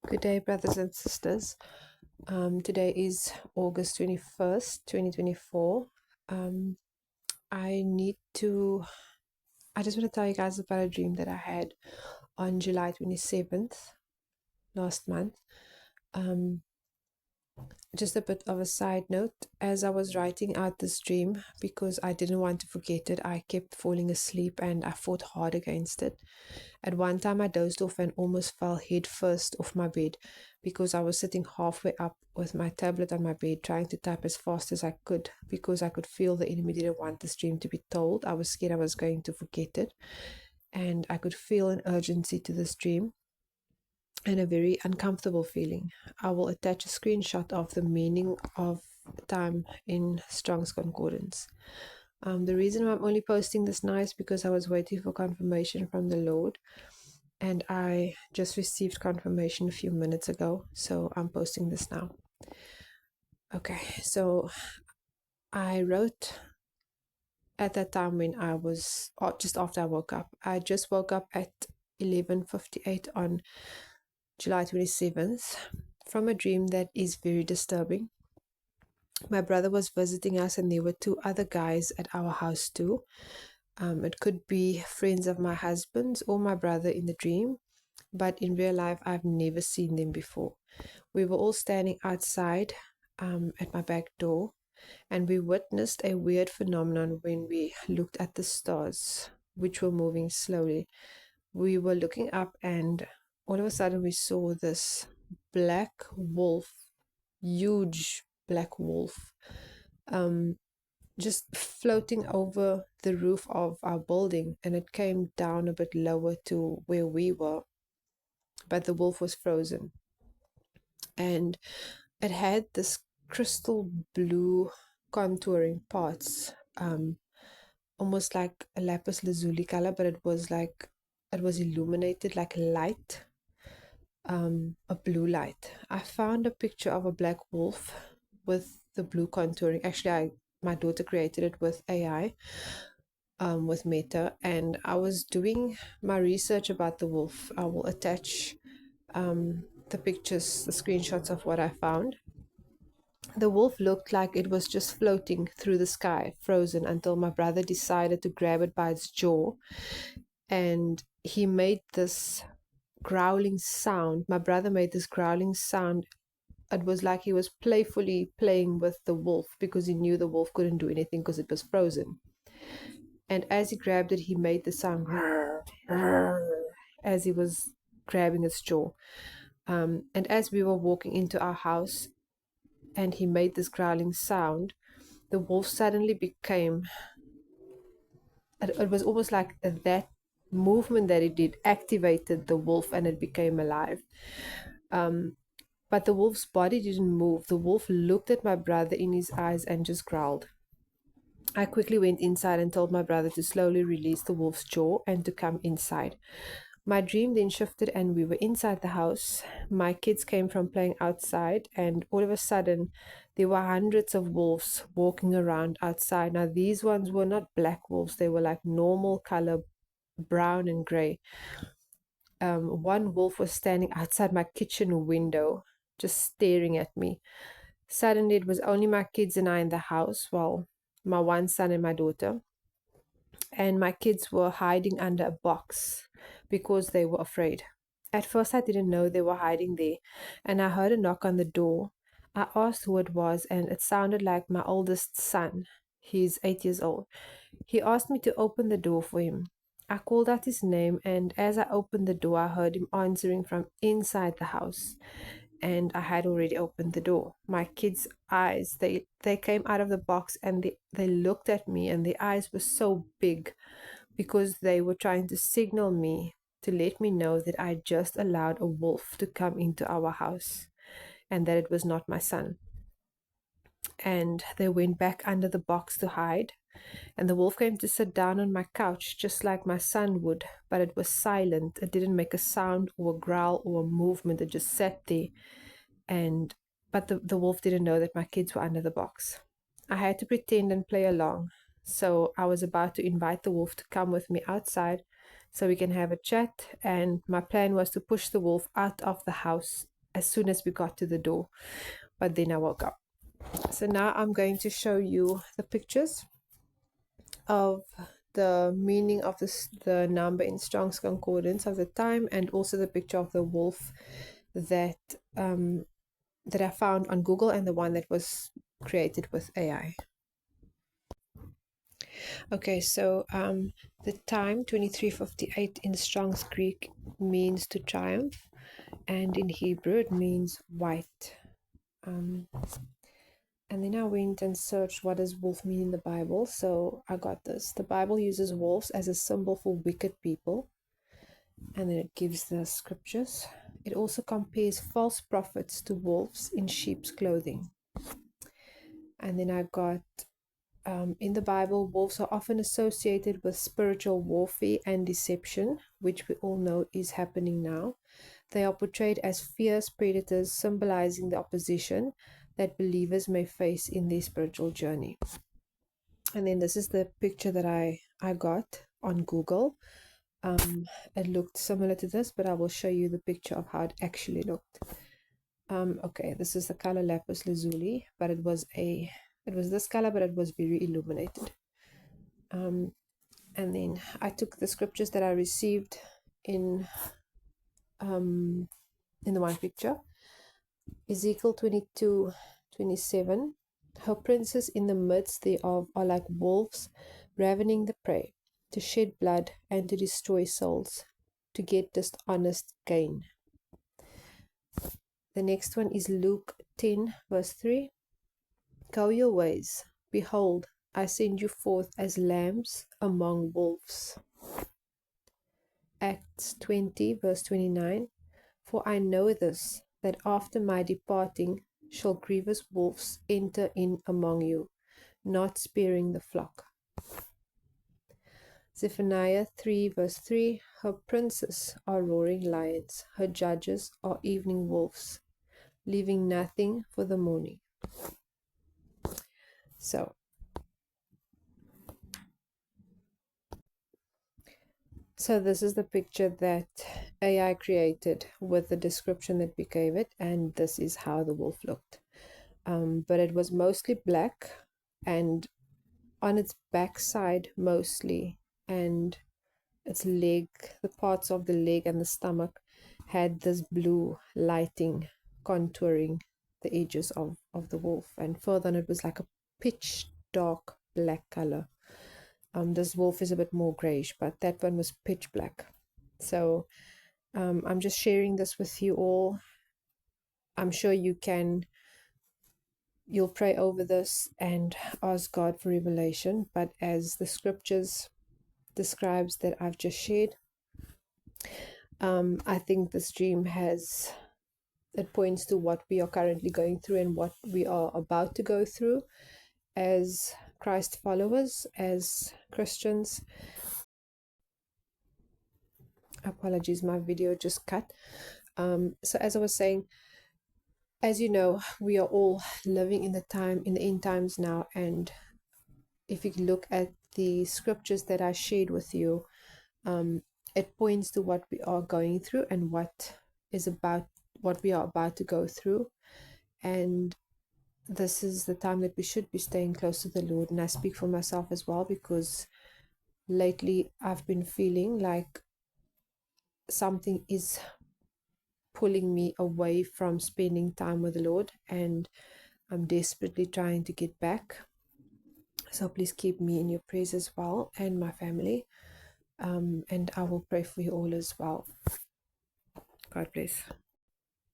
Good day, brothers and sisters. Today is August 21st, 2024. Um, I need to, I just want to tell you guys about a dream that I had on July 27th last month. Um, just a bit of a side note, as I was writing out this dream, because I didn't want to forget it, I kept falling asleep and I fought hard against it. At one time, I dozed off and almost fell head first off my bed because I was sitting halfway up with my tablet on my bed trying to type as fast as I could because I could feel the enemy didn't want this dream to be told. I was scared I was going to forget it, and I could feel an urgency to this dream and a very uncomfortable feeling. I will attach a screenshot of the meaning of time in Strong's Concordance. The reason why I'm only posting this now is because I was waiting for confirmation from the Lord, and I just received confirmation a few minutes ago, so I'm posting this now. Okay, so I wrote at that time when I was just after I woke up. I just woke up at 11:58 on July 27th from a dream that is very disturbing. My brother was visiting us, and there were two other guys at our house too. It could be friends of my husband's or my brother in the dream, but in real life, I've never seen them before. We were all standing outside at my back door, and we witnessed a weird phenomenon when we looked at the stars, which were moving slowly. We were looking up, and all of a sudden, we saw this black wolf, huge black wolf, just floating over the roof of our building, and it came down a bit lower to where we were, but the wolf was frozen, and it had this crystal blue contouring parts, almost like a lapis lazuli color, but it was illuminated like light, a blue light. I found a picture of a black wolf with the blue contouring. Actually, my daughter created it with AI, with Meta, and I was doing my research about the wolf. I will attach the pictures, the screenshots of what I found. The wolf looked like it was just floating through the sky, frozen, until my brother decided to grab it by its jaw. And he made this growling sound. My brother made this growling sound. It was like he was playfully playing with the wolf because he knew the wolf couldn't do anything because it was frozen. And as he grabbed it, he made the sound as he was grabbing its jaw. And as we were walking into our house, and he made this growling sound, the wolf suddenly became, it was almost like that movement that it did activated the wolf and it became alive. But the wolf's body didn't move. The wolf looked at my brother in his eyes and just growled. I quickly went inside and told my brother to slowly release the wolf's jaw and to come inside. My dream then shifted and we were inside the house. My kids came from playing outside, and all of a sudden there were hundreds of wolves walking around outside. Now these ones were not black wolves, they were like normal color, brown and gray. One wolf was standing outside my kitchen window, just staring at me. Suddenly it was only my kids and I in the house, well, my one son and my daughter. And my kids were hiding under a box because they were afraid. At first, I didn't know they were hiding there, and I heard a knock on the door. I asked who it was, and it sounded like my oldest son. He's 8 years old. He asked me to open the door for him. I called out his name, and as I opened the door, I heard him answering from inside the house, and I had already opened the door. My kids' eyes, they came out of the box and they looked at me, and their eyes were so big because they were trying to signal me to let me know that I just allowed a wolf to come into our house and that it was not my son. And they went back under the box to hide. And the wolf came to sit down on my couch just like my son would, but it was silent. It didn't make a sound or a growl or a movement. It just sat there. But the wolf didn't know that my kids were under the box. I had to pretend and play along. So I was about to invite the wolf to come with me outside so we can have a chat. And my plan was to push the wolf out of the house as soon as we got to the door, but then I woke up. So now I'm going to show you the pictures of the meaning of the number in Strong's Concordance of the time, and also the picture of the wolf that that I found on Google, and the one that was created with AI. Okay, so the time 23:58 in Strong's Greek means to triumph, and in Hebrew it means white. And then I went and searched what does wolf mean in the Bible. So I got this. The Bible uses wolves as a symbol for wicked people. And then it gives the scriptures. It also compares false prophets to wolves in sheep's clothing. And then I got, in the Bible, wolves are often associated with spiritual warfare and deception, which we all know is happening now. They are portrayed as fierce predators, symbolizing the opposition that believers may face in their spiritual journey. And then this is the picture that I got on Google. It looked similar to this, but I will show you the picture of how it actually looked. Okay, this is the color lapis lazuli, but it was this color, but it was very illuminated. And then I took the scriptures that I received in the one picture. Ezekiel 22:27. Her princes in the midst thereof are like wolves ravening the prey, to shed blood and to destroy souls, to get dishonest gain. The next one is Luke 10:3. Go your ways, behold, I send you forth as lambs among wolves. Acts 20:29. For I know this, that after my departing shall grievous wolves enter in among you, not sparing the flock. Zephaniah 3:3. Her princes are roaring lions, her judges are evening wolves, leaving nothing for the morning. So this is the picture that AI created with the description that we gave it, and this is how the wolf looked. But it was mostly black, and on its backside mostly, and its leg, the parts of the leg and the stomach had this blue lighting contouring the edges of the wolf, and further on it was like a pitch dark black color. This wolf is a bit more grayish, but that one was pitch black. So I'm just sharing this with you all. I'm sure you'll pray over this and ask God for revelation, but as the scriptures describes that I've just shared, I think this dream it points to what we are currently going through and what we are about to go through as Christ followers, as Christians. Apologies, my video just cut. So as I was saying, as you know, we are all living in the end times now, and if you look at the scriptures that I shared with you, it points to what we are going through and what we are about to go through. And this is the time that we should be staying close to the Lord. And I speak for myself as well, because lately I've been feeling like something is pulling me away from spending time with the Lord, and I'm desperately trying to get back. So please keep me in your prayers as well, and my family, and I will pray for you all as well. God bless.